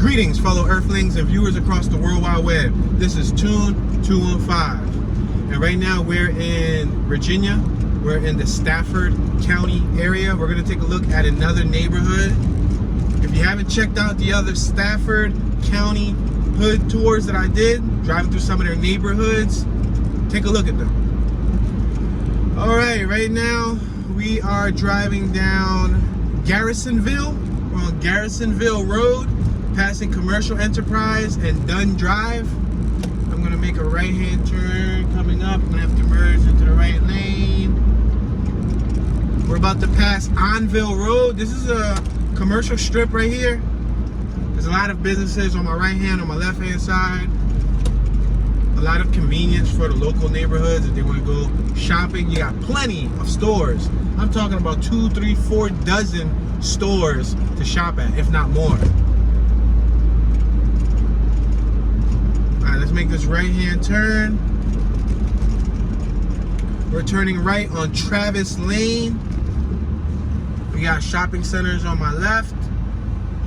Greetings, fellow Earthlings and viewers across the World Wide Web. This is Tune 215, and right now we're in Virginia. We're in the Stafford County area. We're going to take a look at another neighborhood. If you haven't checked out the other Stafford County hood tours that I did, driving through some of their neighborhoods, take a look at them. All right, right now we are driving down Garrisonville. We're on Garrisonville Road, passing Commercial Enterprise and Dunn Drive. I'm going to make a right-hand turn coming up. I'm going to have to merge into the right lane. We're about to pass Onville Road. This is a commercial strip right here. There's a lot of businesses on my right hand, on my left hand side. A lot of convenience for the local neighborhoods if they want to go shopping. You got plenty of stores. I'm talking about 2, 3, 4 dozen stores to shop at, if not more. Alright, let's make this right hand turn. We're turning right on Travis Lane. We got shopping centers on my left,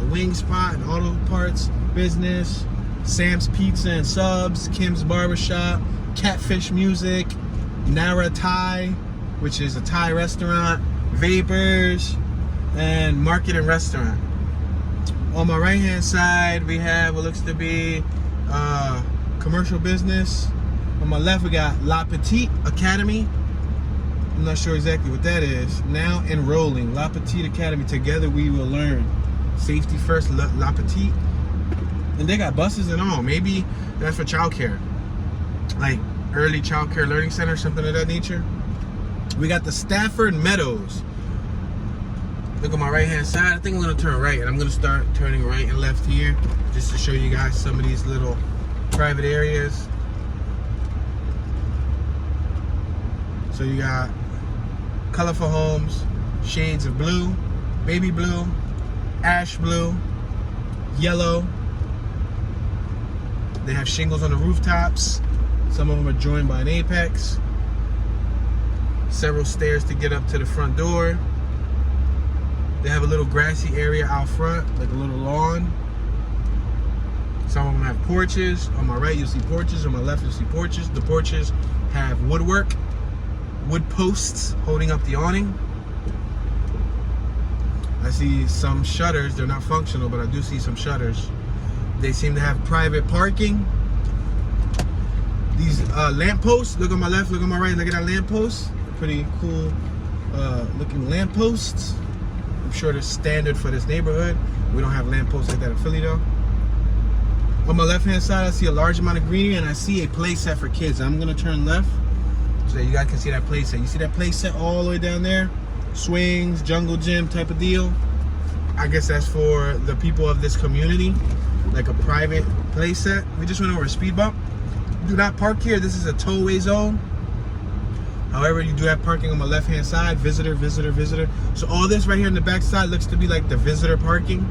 a wing spot, an auto parts business, Sam's Pizza and Subs, Kim's Barbershop, Catfish Music, Nara Thai, which is a Thai restaurant, Vapors, and Market and Restaurant. On my right hand side, we have what looks to be commercial business. On my left, we got La Petite Academy. I'm not sure exactly what that is. Now enrolling. La Petite Academy. Together we will learn. Safety first, La Petite. And they got buses and all. Maybe that's for childcare. Like early childcare learning center, something of that nature. We got the Stafford Meadows. Look on my right hand side. I think I'm going to turn right. And I'm going to start turning right and left here, just to show you guys some of these little private areas. So you got colorful homes, shades of blue, baby blue, ash blue, yellow. They have shingles on the rooftops. Some of them are joined by an apex. Several stairs to get up to the front door. They have a little grassy area out front, like a little lawn. Some of them have porches. On my right, you'll see porches. On my left, you'll see porches. The porches have woodwork, wood posts holding up the awning. I see some shutters. They're not functional, but I do see some shutters. They seem to have private parking. These lampposts, look on my left, look on my right, look at that lamppost. Pretty cool looking lampposts. I'm sure they're standard for this neighborhood. We don't have lampposts like that in Philly though. On my left hand side, I see a large amount of greenery and I see a play set for kids. I'm gonna turn left so that you guys can see that play set. You see that play set all the way down there? Swings, jungle gym type of deal. I guess that's for the people of this community, like a private play set. We just went over a speed bump. Do not park here. This is a tollway zone. However, you do have parking on my left hand side. Visitor, visitor, visitor. So all this right here on the back side looks to be like the visitor parking.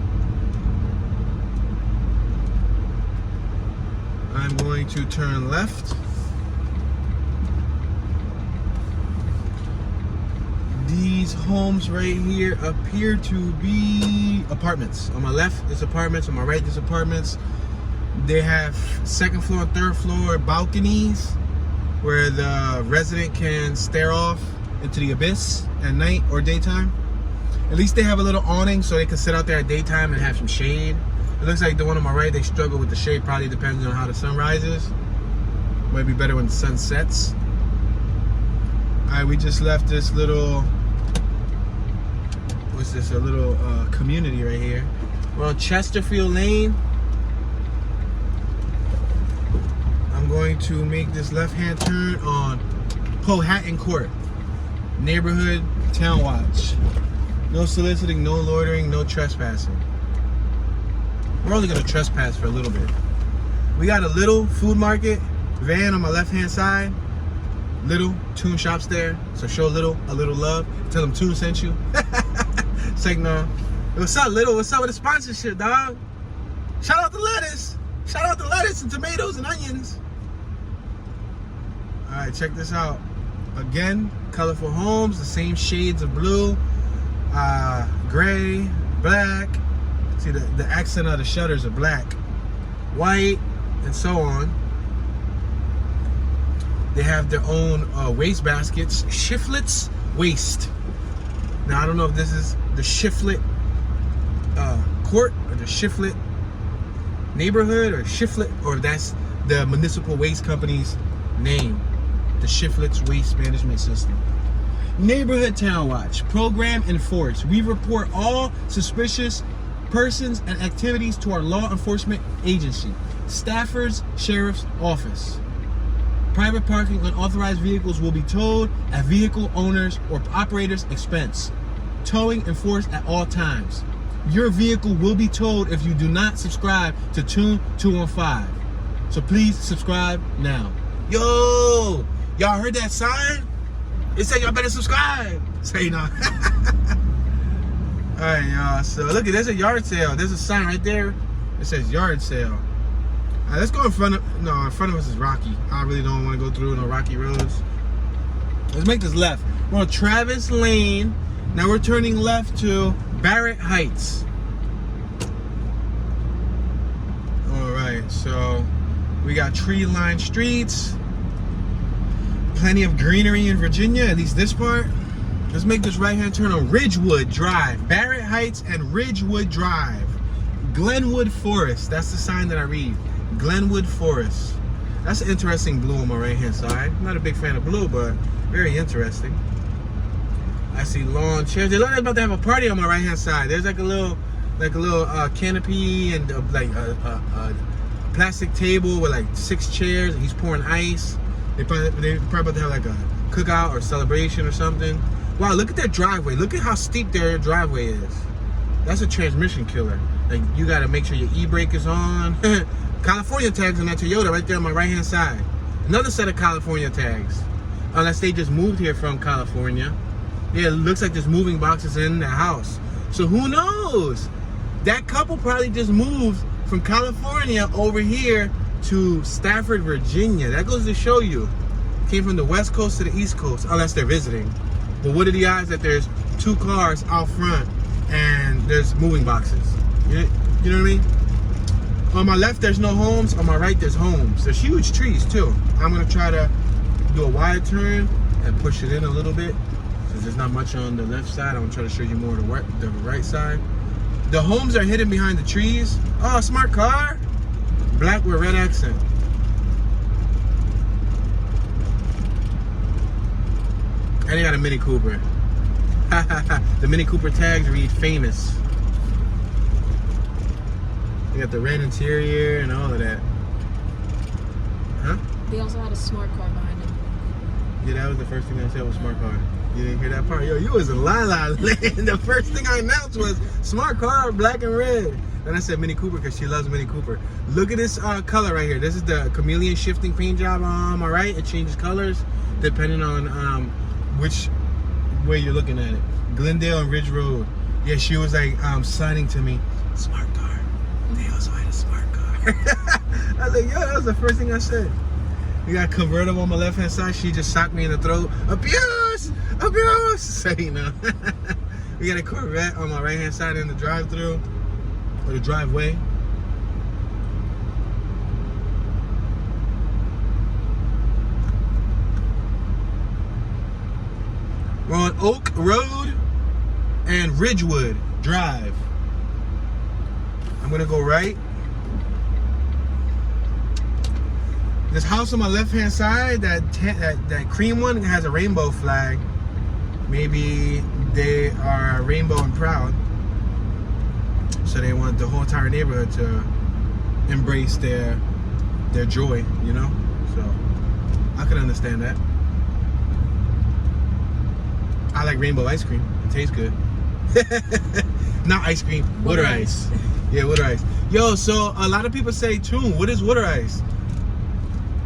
I'm going to turn left. These homes right here appear to be apartments. On my left, there's apartments. On my right, there's apartments. They have second floor, third floor balconies where the resident can stare off into the abyss at night or daytime. At least they have a little awning so they can sit out there at daytime and have some shade. It looks like the one on my right, they struggle with the shade, probably depends on how the sun rises. Might be better when the sun sets. Alright, we just left this little, what's this, a little community right here. We're on Chesterfield Lane. I'm going to make this left-hand turn on Powhatan Court. Neighborhood Town Watch. No soliciting, no loitering, no trespassing. We're only going to trespass for a little bit. We got a little food market van on my left-hand side. Little Tune shops there, so show Little a little love. Tell them Tune sent you. It's like, no. What's up, Little? What's up with the sponsorship, dog? Shout out to lettuce. Shout out to lettuce and tomatoes and onions. All right, check this out. Again, colorful homes, the same shades of blue, gray, black, See, the accent of the shutters are black, white, and so on. They have their own waste baskets. Shiflets Waste. Now, I don't know if this is the Shiflet Court or the Shiflet Neighborhood or Shiflet, or that's the municipal waste company's name. The Shiflets Waste Management System. Neighborhood Town Watch. Program enforced. We report all suspicious persons and activities to our law enforcement agency, Stafford's Sheriff's Office. Private parking on authorized vehicles will be towed at vehicle owners' or operators' expense. Towing enforced at all times. Your vehicle will be towed if you do not subscribe to Tune 215. So please subscribe now. Yo, y'all heard that sign? It said y'all better subscribe. Say no. All right, y'all. So look, there's a yard sale. There's a sign right there. It says yard sale. All right, let's go in front of. No, in front of us is rocky. I really don't want to go through no rocky roads. Let's make this left. We're on Travis Lane. Now we're turning left to Barrett Heights. All right, so we got tree-lined streets. Plenty of greenery in Virginia, at least this part. Let's make this right-hand turn on Ridgewood Drive. Barrett Heights and Ridgewood Drive. Glenwood Forest, that's the sign that I read. Glenwood Forest. That's an interesting blue on my right-hand side. I'm not a big fan of blue, but very interesting. I see lawn chairs. They look like they're about to have a party on my right-hand side. There's like a little canopy and like a plastic table with like 6 chairs. And he's pouring ice. They're probably about to have like a cookout or celebration or something. Wow, look at their driveway. Look at how steep their driveway is. That's a transmission killer. Like, you gotta make sure your e-brake is on. California tags on that Toyota right there on my right-hand side. Another set of California tags. Unless they just moved here from California. Yeah, it looks like there's moving boxes in the house. So who knows? That couple probably just moved from California over here to Stafford, Virginia. That goes to show you. Came from the West Coast to the East Coast, unless they're visiting. But what are the odds that there's 2 cars out front and there's moving boxes? You know what I mean? On my left, there's no homes. On my right, there's homes. There's huge trees, too. I'm going to try to do a wide turn and push it in a little bit. Since there's not much on the left side, I'm going to try to show you more of the right side. The homes are hidden behind the trees. Oh, smart car. Black with red accent. And they got a Mini Cooper. The Mini Cooper tags read famous. They got the red interior and all of that. Huh? They also had a smart car behind them. Yeah, that was the first thing I said was smart car. You didn't hear that part? Yo, you was in La La Land. The first thing I announced was smart car, black and red. Then I said Mini Cooper because she loves Mini Cooper. Look at this color right here. This is the chameleon shifting paint job on my right. It changes colors depending on which way you're looking at it. Glendale and Ridge Road. Yeah, she was like signing to me, smart car. They also had a smart car. I was like, yo, that was the first thing I said. We got convertible on my left hand side. She just socked me in the throat. Abuse! Abuse! Say no. We got a Corvette on my right hand side in the drive-through. Or the driveway. We're on Oak Road and Ridgewood Drive. I'm gonna go right. This house on my left-hand side, that cream one, has a rainbow flag. Maybe they are rainbow and proud. So they want the whole entire neighborhood to embrace their joy, you know? So I can understand that. I like rainbow ice cream. It tastes good. Not ice cream, water ice. Yeah, water ice. Yo, so a lot of people say, Toon, what is water ice?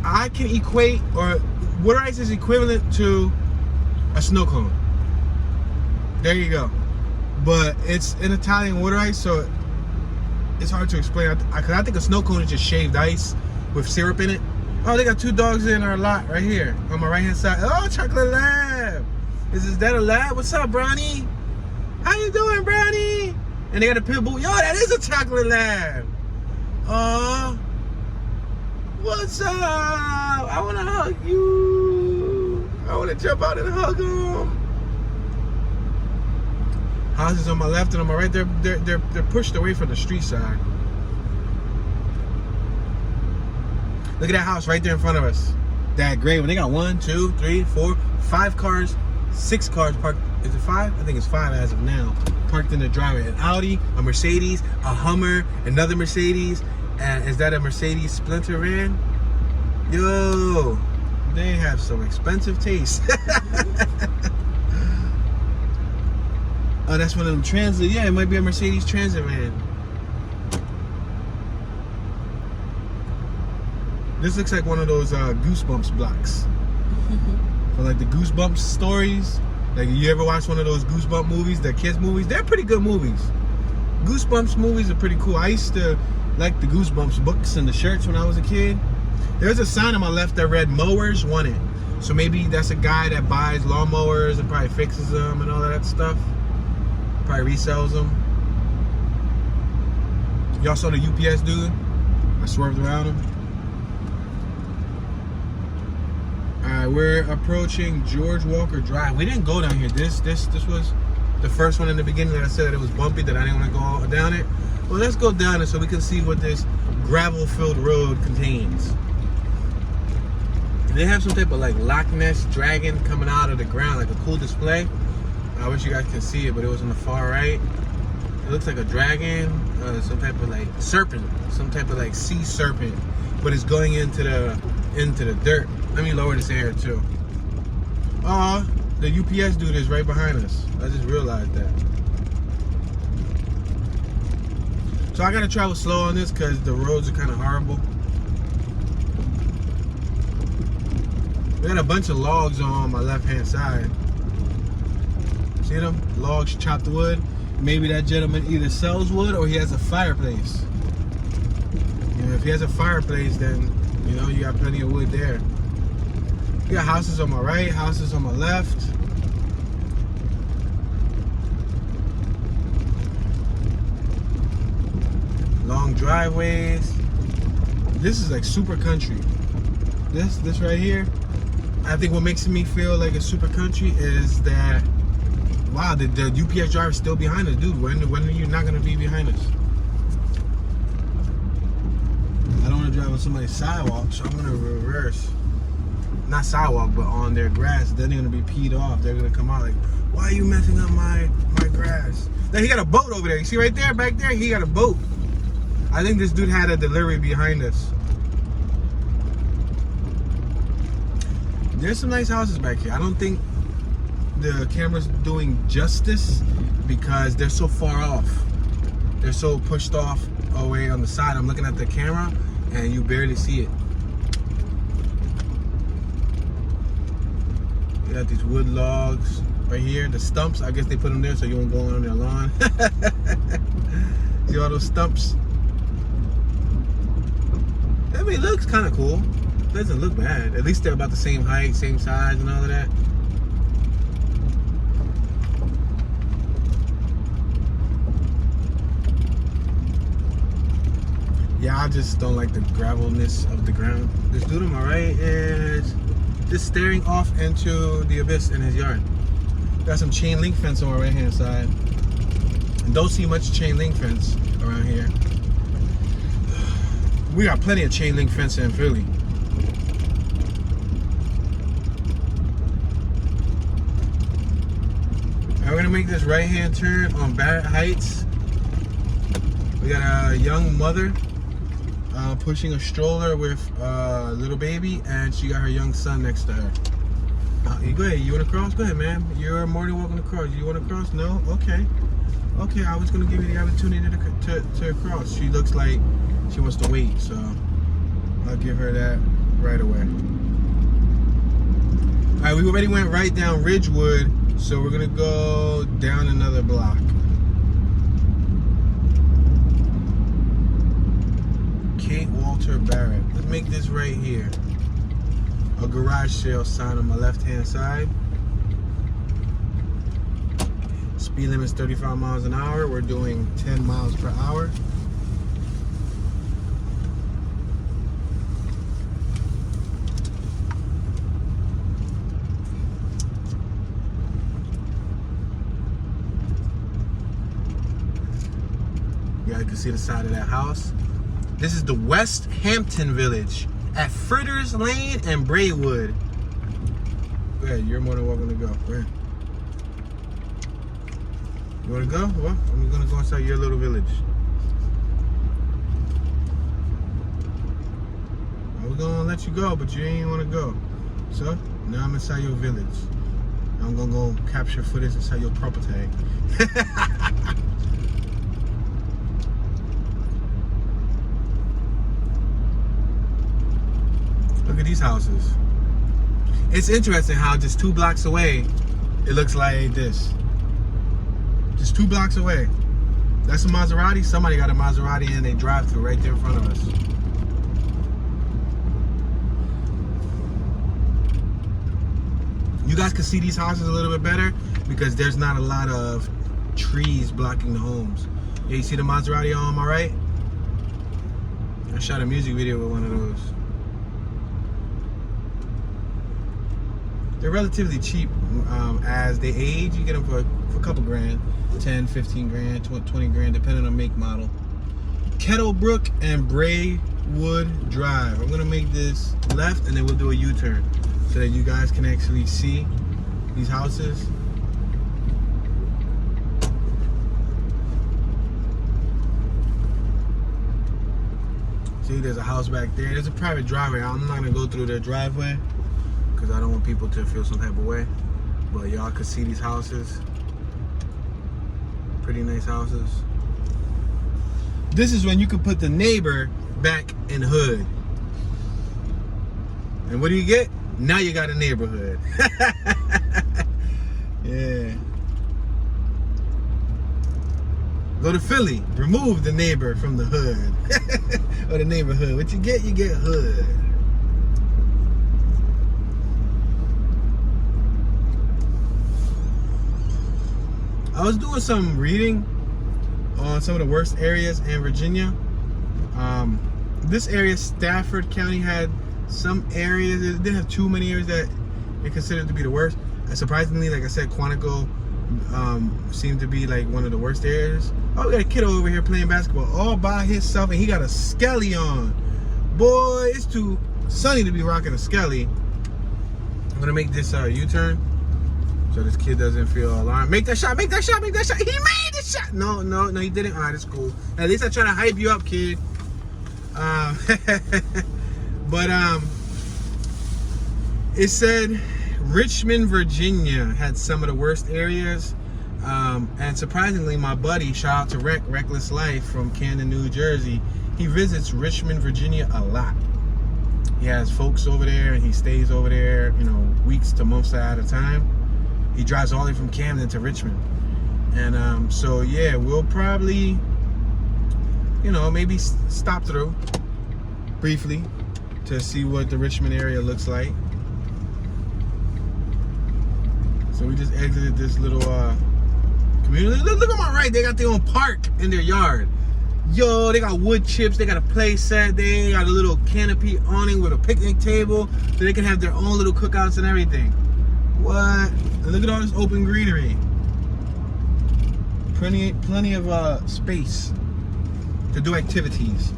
I can equate, or water ice is equivalent to a snow cone. There you go. But it's an Italian water ice, so it's hard to explain. Because I think a snow cone is just shaved ice with syrup in it. Oh, they got 2 dogs in our lot right here on my right hand side. Oh, Chocolate Lab. Is that a lab? What's up, Brownie? How you doing, Brownie? And they got a pit bull. Yo, that is a chocolate lab. What's up? I want to hug you. I want to jump out and hug him. Houses on my left and on my right, they're pushed away from the street side. Look at that house right there in front of us. That gray one. They got 1, 2, 3, 4, 5 cars, 6 cars parked. Is it 5? I think it's 5 as of now. Parked in the driveway. An Audi, a Mercedes, a Hummer, another Mercedes. And is that a Mercedes Sprinter van? Yo, they have some expensive taste. Oh, that's one of them Transit. Yeah, it might be a Mercedes Transit van. This looks like one of those Goosebumps blocks. For like the Goosebumps stories. Like, you ever watch one of those Goosebump movies, the kids movies? They're pretty good movies. Goosebumps movies are pretty cool. I used to like the Goosebumps books and the shirts when I was a kid. There's a sign on my left that read "Mowers Wanted." So maybe that's a guy that buys lawnmowers and probably fixes them and all that stuff. Probably resells them. Y'all saw the UPS dude? I swerved around him. Alright, we're approaching George Walker Drive. We didn't go down here. This was the first one in the beginning that I said it was bumpy, that I didn't want to go down it. Well, let's go down it so we can see what this gravel-filled road contains. They have some type of like Loch Ness dragon coming out of the ground, like a cool display. I wish you guys could see it, but it was on the far right. It looks like a dragon, some type of like serpent, some type of like sea serpent, but it's going into the dirt. Let me lower this air too. The UPS dude is right behind us. I just realized that. So I gotta travel slow on this because the roads are kind of horrible. We got a bunch of logs on my left-hand side. See them? Logs, chopped wood. Maybe that gentleman either sells wood or he has a fireplace. You know, if he has a fireplace, then you know you got plenty of wood there. You got houses on my right, houses on my left. Long driveways. This is like super country. This right here, I think what makes me feel like a super country is that, wow, the UPS driver is still behind us. Dude, when are you not gonna be behind us? I don't wanna drive on somebody's sidewalk, so I'm gonna reverse. Not sidewalk, but on their grass. Then they're gonna be peed off. They're gonna come out like, why are you messing up my grass? Now he got a boat over there. You see right there, back there, he got a boat. I think this dude had a delivery behind us. There's some nice houses back here. I don't think the camera's doing justice because they're so far off. They're so pushed off away on the side. I'm looking at the camera and you barely see it. You got these wood logs right here. The stumps, I guess they put them there so you won't go on their lawn. See all those stumps? I mean, it looks kind of cool. It doesn't look bad. At least they're about the same height, same size, and all of that. Yeah, I just don't like the gravelness of the ground. This dude on my right is just staring off into the abyss in his yard. Got some chain link fence on my right hand side. Don't see much chain link fence around here. We got plenty of chain link fence in Philly. We're gonna make this right hand turn on Barrett Heights. We got a young mother pushing a stroller with a little baby, and she got her young son next to her. Go ahead, you wanna cross? Go ahead, man. You're more than welcome to cross. You wanna cross? No? Okay. Okay, I was gonna give you the opportunity to cross. She looks like she wants to wait, so I'll give her that right away. All right, we already went right down Ridgewood, so we're gonna go down another block. Kate Walter Barrett. Let's make this right here. A garage sale sign on my left-hand side. Speed limit's 35 miles an hour. We're doing 10 miles per hour. You guys can see the side of that house. This is the West Hampton Village at Fritters Lane and Braywood. Go ahead, you're more than welcome to go. Go ahead. You wanna go? Well, I'm gonna go inside your little village. I was gonna let you go, but you ain't wanna go. So, now I'm inside your village. I'm gonna go capture footage inside your property. Look at these houses. It's interesting how just 2 blocks away, it looks like this. Just 2 blocks away. That's a Maserati. Somebody got a Maserati and they drive through right there in front of us. You guys can see these houses a little bit better because there's not a lot of trees blocking the homes. Yeah, you see the Maserati on my right? I shot a music video with one of those. They're relatively cheap as they age. You get them for a couple grand, 10, 15 grand, 20 grand, depending on make, model. Kettlebrook and Braywood Drive. I'm gonna make this left and then we'll do a U-turn so that you guys can actually see these houses. See, there's a house back there. There's a private driveway. I'm not gonna go through their driveway because I don't want people to feel some type of way. But y'all can see these houses. Pretty nice houses. This is when you can put the neighbor back in hood. And what do you get? Now you got a neighborhood. Yeah. Go to Philly. Remove the neighbor from the hood. Or the neighborhood. What you get hood. I was doing some reading on some of the worst areas in Virginia. This area, Stafford County, had some areas. It didn't have too many areas that it considered to be the worst. Surprisingly, like I said, Quantico seemed to be like one of the worst areas. Oh, we got a kiddo over here playing basketball all by himself, and he got a skelly on. Boy, it's too sunny to be rocking a skelly. I'm gonna make this U-turn so this kid doesn't feel alarmed. Make that shot, make that shot, make that shot. He made the shot. No, he didn't. All right, that's cool. At least I'm trying to hype you up, kid. But it said Richmond, Virginia had some of the worst areas. And surprisingly, my buddy, shout out to Reckless Life from Camden, New Jersey, he visits Richmond, Virginia a lot. He has folks over there and he stays over there, you know, weeks to months at a time. He drives all the way from Camden to Richmond. And so yeah, we'll probably, you know, maybe stop through briefly to see what the Richmond area looks like. So we just exited this little community. Look on my right, they got their own park in their yard. Yo, they got wood chips, they got a play set, they got a little canopy awning with a picnic table so they can have their own little cookouts and everything. What? And look at all this open greenery. Plenty of space to do activities.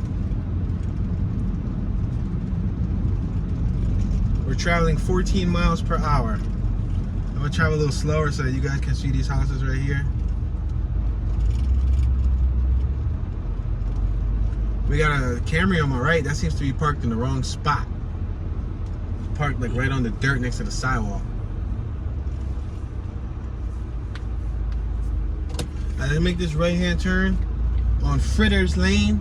We're traveling 14 miles per hour. I'm gonna travel a little slower so that you guys can see these houses right here. We got a Camry on my right. That seems to be parked in the wrong spot. It's parked like right on the dirt next to the sidewalk. Let's make this right-hand turn on Fritters Lane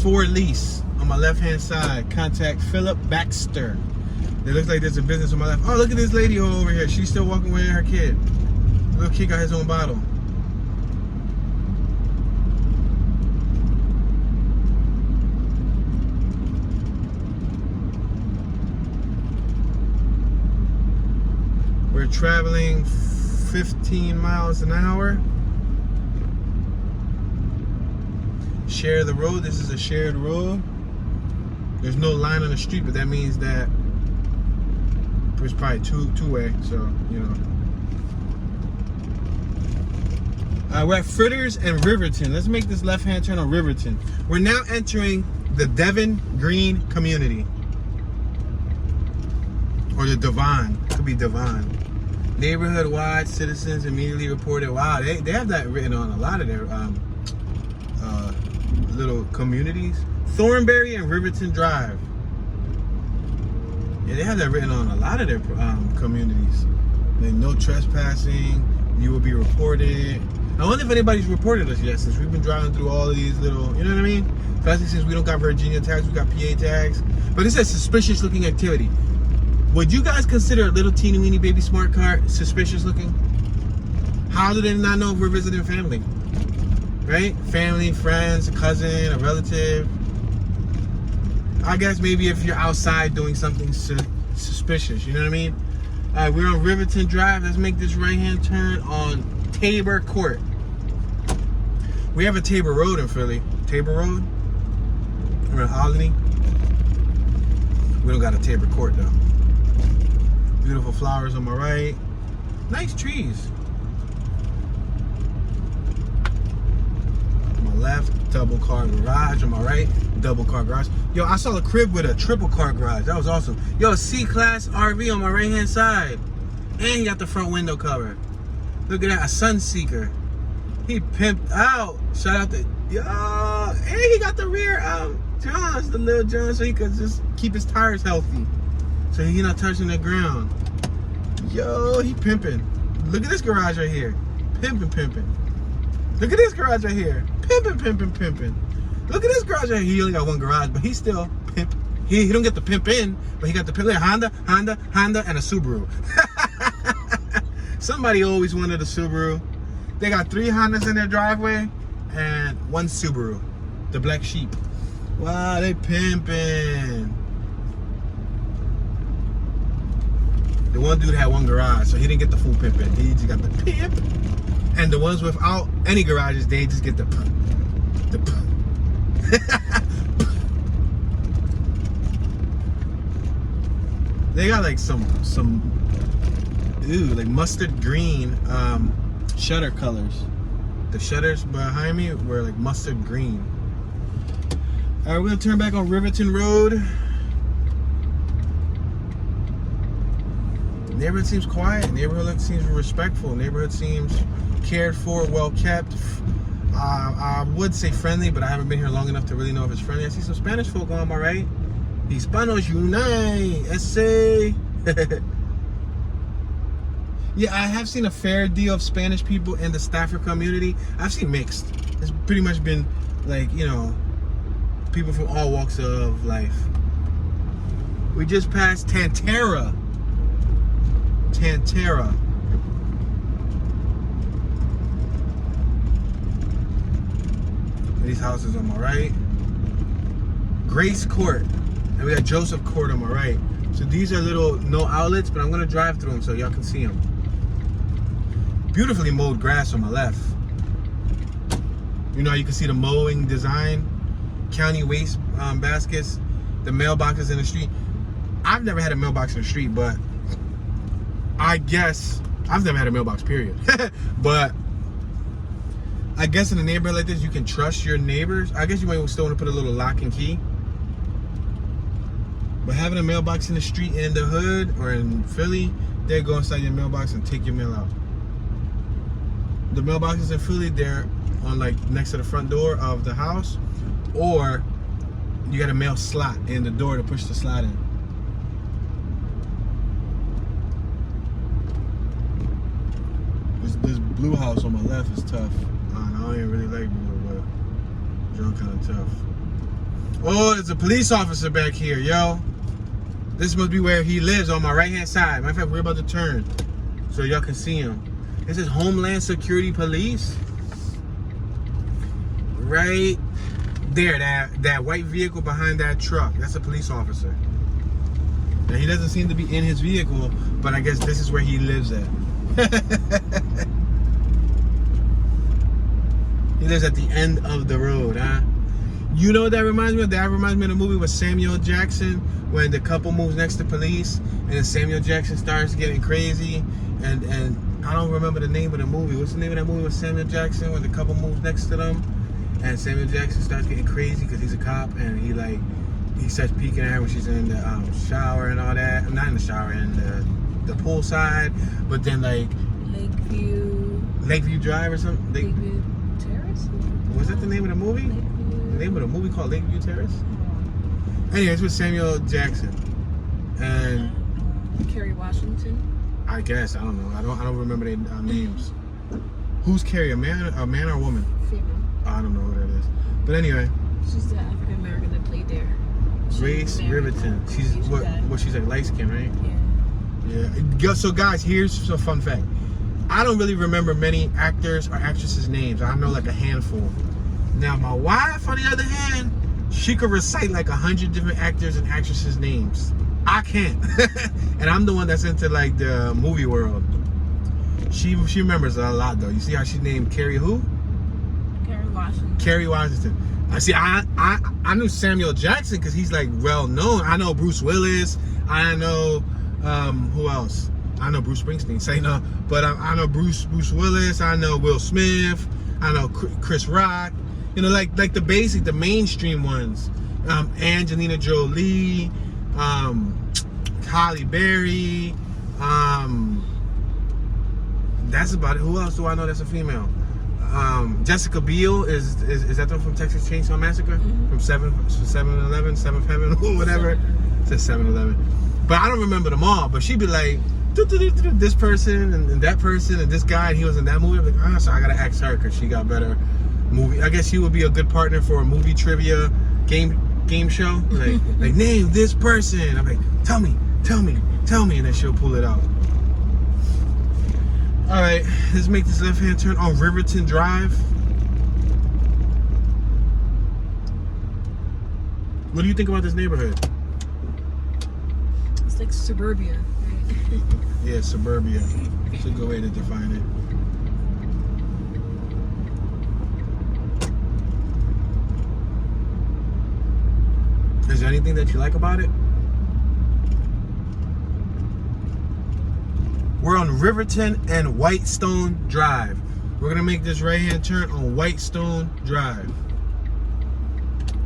for lease. On my left-hand side, contact Philip Baxter. It looks like there's a business on my left. Oh, look at this lady over here. She's still walking with her kid. The little kid got his own bottle. We're traveling 15 miles an hour. Share the road. This is a shared road. There's no line on the street, but that means that it's probably two-way, so, you know. We're at Fritters and Riverton. Let's make this left-hand turn on Riverton. We're now entering the Devon Green community. Or the Devon. Could be Devon. Neighborhood-wide citizens immediately reported. Wow, they have that written on a lot of their little communities. Thornberry and Riverton Drive. Yeah, they have that written on a lot of their communities. Like, no trespassing. You will be reported. I wonder if anybody's reported us yet, since we've been driving through all of these little, you know what I mean? Especially since we don't got Virginia tags, we got PA tags. But it says suspicious looking activity. Would you guys consider a little teeny weeny baby smart car suspicious looking? How do they not know if we're visiting family? Right? Family, friends, a cousin, a relative. I guess maybe if you're outside doing something suspicious, you know what I mean? All right, we're on Riverton Drive. Let's make this right-hand turn on Tabor Court. We have a Tabor Road in Philly. Tabor Road. We're in Albany. We don't got a Tabor Court though. Beautiful flowers on my right. Nice trees. On my left, double car garage. On my right, double car garage. Yo, I saw a crib with a triple car garage. That was awesome. Yo, C-Class RV on my right hand side. And he got the front window cover. Look at that, a Sunseeker. He pimped out. Shout out to, yo, and he got the rear Johns, the little Johns, so he could just keep his tires healthy. So he's not touching the ground. Yo, he pimping. Look at this garage right here. Pimping, pimping. Look at this garage right here. Pimping, pimping, pimping. Look at this garage right here. He only got one garage, but he still pimp. He don't get the pimp in, but he got the pimp. Like Honda, and a Subaru. Somebody always wanted a Subaru. They got 3 Hondas in their driveway and 1 Subaru. The black sheep. Wow, they pimping. The one dude had 1 garage, so he didn't get the full pimping. He just got the pimp. And the ones without any garages, they just get the They got like some like mustard green shutter colors. The shutters behind me were like mustard green. All right, we're gonna turn back on Riverton Road. Neighborhood seems quiet. Neighborhood seems respectful. Neighborhood seems cared for, well kept. I would say friendly, but I haven't been here long enough to really know if it's friendly. I see some Spanish folk on my right. Hispanos unite, ese. Yeah, I have seen a fair deal of Spanish people in the Stafford community. I've seen mixed. It's pretty much been like, you know, people from all walks of life. We just passed Tantera. These houses on my right. Grace Court. And we got Joseph Court on my right. So these are little no outlets, but I'm gonna drive through them so y'all can see them. Beautifully mowed grass on my left. You know how you can see the mowing design, county waste baskets, the mailboxes in the street. I've never had a mailbox in the street, but I guess I've never had a mailbox, period. But I guess in a neighborhood like this, you can trust your neighbors. I guess you might still want to put a little lock and key. But having a mailbox in the street in the hood or in Philly, they go inside your mailbox and take your mail out. The mailboxes in Philly, they're on like next to the front door of the house, or you got a mail slot in the door to push the slot in. This blue house on my left is tough. I don't even really like blue, but it's kind of tough. Oh, there's a police officer back here, yo. This must be where he lives, on my right-hand side. Matter of fact, we're about to turn so y'all can see him. This is Homeland Security Police. Right there, that white vehicle behind that truck. That's a police officer. Now, he doesn't seem to be in his vehicle, but I guess this is where he lives at. He lives at the end of the road, huh? You know what that reminds me of? That reminds me of the movie with Samuel Jackson when the couple moves next to police and then Samuel Jackson starts getting crazy and I don't remember the name of the movie. What's the name of that movie with Samuel Jackson when the couple moves next to them and Samuel Jackson starts getting crazy because he's a cop and he starts peeking at her when she's in the shower and all that. I'm not in the shower, in the pool side, but then like Lakeview Drive or something. Lakeview Terrace? Was that the name of the movie? The name of the movie called Lakeview Terrace? Anyway, it's with Samuel Jackson and Kerry Washington. I guess I don't know. I don't remember their names. Who's Carrie? A man or a woman? Female. I don't know who that is. But anyway. She's the African American that played there. Grace Riverton. She's what? She's like light skin, right? Yeah. So guys, here's a fun fact. I don't really remember many actors or actresses' names. I know like a handful. Now my wife, on the other hand, she could recite like 100 different actors and actresses' names. I can't. And I'm the one that's into like the movie world. She remembers a lot though. You see how she named Carrie who? Kerry Washington. Kerry Washington. I see. I knew Samuel Jackson because he's like well known. I know Bruce Willis. I know who else? I know Bruce Springsteen. Say no, but I know Bruce Willis. I know Will Smith. I know Chris Rock. You know, like the basic, the mainstream ones. Angelina Jolie. Halle Berry. That's about it. Who else do I know that's a female? Jessica Biel is that the one from Texas Chainsaw Massacre? Mm-hmm. From 7-Eleven, 7th Heaven, whatever. It says 7-Eleven. But I don't remember them all. But she'd be like, this person and that person and this guy, and he was in that movie. I'm like, so I gotta ask her because she got better movie. I guess she would be a good partner for a movie trivia game show. Like name this person. I'm like, tell me, and then she'll pull it out. All right, let's make this left-hand turn on Riverton Drive. What do you think about this neighborhood? It's like suburbia, right? Yeah, suburbia. It's a good way to define it. Is there anything that you like about it? We're on Riverton and Whitestone Drive. We're gonna make this right-hand turn on Whitestone Drive.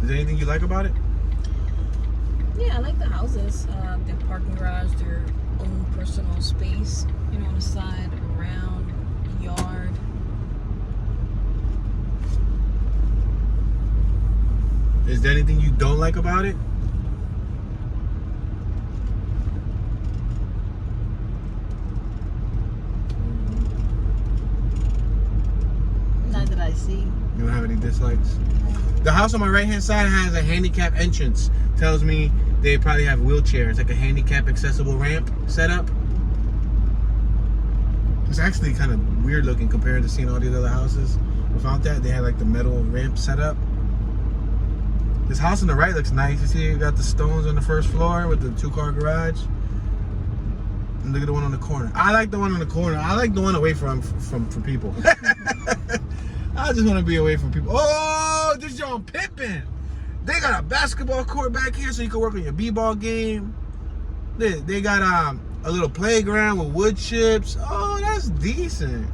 Is there anything you like about it? Yeah, I like the houses. Their parking garage, their own personal space, you know, on the side, around, yard. Is there anything you don't like about it? Not that I see. You don't have any dislikes? The house on my right-hand side has a handicap entrance. Tells me they probably have wheelchairs, like a handicap accessible ramp set up. It's actually kind of weird looking compared to seeing all these other houses. Without that, they had like the metal ramp set up. This house on the right looks nice. You see, you got the stones on the first floor with the 2-car garage. And look at the one on the corner. I like the one on the corner. I like the one away from people. I just want to be away from people. Oh, this is on Pippin. They got a basketball court back here so you can work on your b-ball game. They got a little playground with wood chips. Oh, that's decent.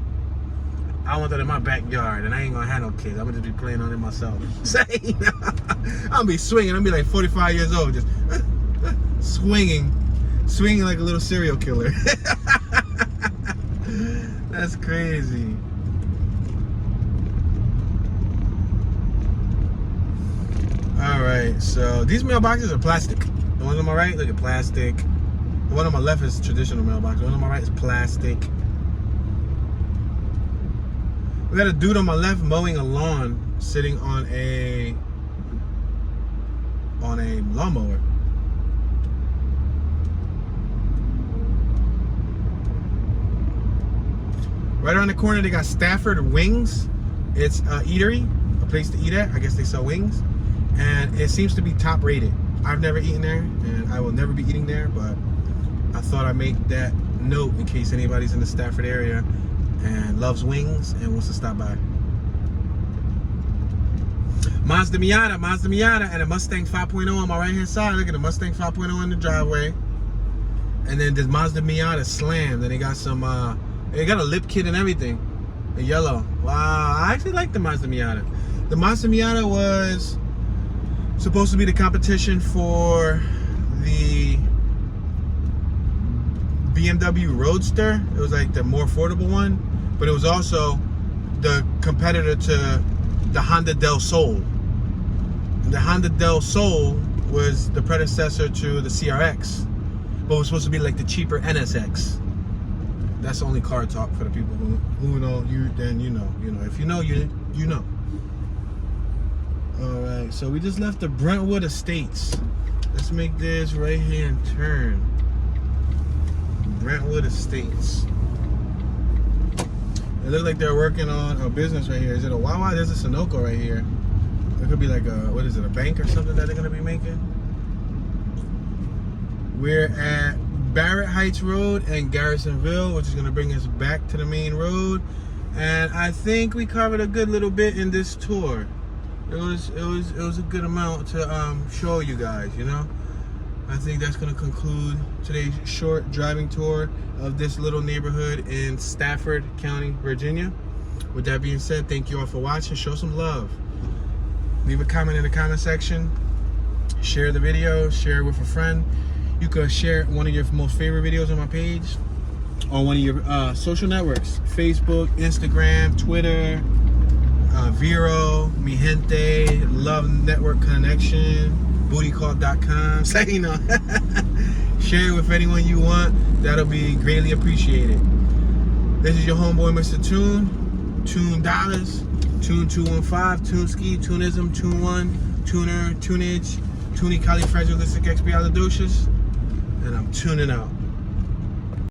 I want that in my backyard, and I ain't gonna have no kids. I'm gonna just be playing on it myself. I'm gonna be swinging. I'm gonna be like 45 years old, just swinging like a little serial killer. That's crazy. All right, so these mailboxes are plastic. The one on my right, look at plastic. The one on my left is traditional mailbox. The one on my right is plastic. We got a dude on my left mowing a lawn, sitting on a lawnmower. Right around the corner, they got Stafford Wings. It's a eatery, a place to eat at. I guess they sell wings. And it seems to be top rated. I've never eaten there, and I will never be eating there, but I thought I'd make that note in case anybody's in the Stafford area and loves wings and wants to stop by. Mazda Miata, and a Mustang 5.0 on my right hand side. Look at the Mustang 5.0 in the driveway. And then this Mazda Miata slammed. And they got some, they got a lip kit and everything. The yellow. Wow, I actually like the Mazda Miata. The Mazda Miata was supposed to be the competition for the BMW Roadster. It was like the more affordable one, but it was also the competitor to the Honda Del Sol. The Honda Del Sol was the predecessor to the CRX, but it was supposed to be like the cheaper NSX. That's only car talk for the people who know. Then you know. If you know, you know. All right, so we just left the Brentwood Estates. Let's make this right-hand turn. Brentwood Estates. It looks like they're working on a business right here. Is it a Wawa? There's a Sunoco right here. It could be like a, what is it, a bank or something that they're gonna be making? We're at Barrett Heights Road and Garrisonville, which is gonna bring us back to the main road. And I think we covered a good little bit in this tour. It was a good amount to show you guys, you know. I think that's going to conclude today's short driving tour of this little neighborhood in Stafford County, Virginia. With that being said, thank you all for watching. Show some love. Leave a comment in the comment section. Share the video. Share it with a friend. You could share one of your most favorite videos on my page on one of your social networks. Facebook, Instagram, Twitter, Vero, Mi Gente, Love Network Connection, bootycall.com. So, you know, share it with anyone you want. That'll be greatly appreciated. This is your homeboy, Mr. Tune. Tune Dollars. Tune 215. Tune Ski. Tunism. Tune 1. Tuner. Tunage. Tuni Califragilistic Expialidocious. And I'm tuning out.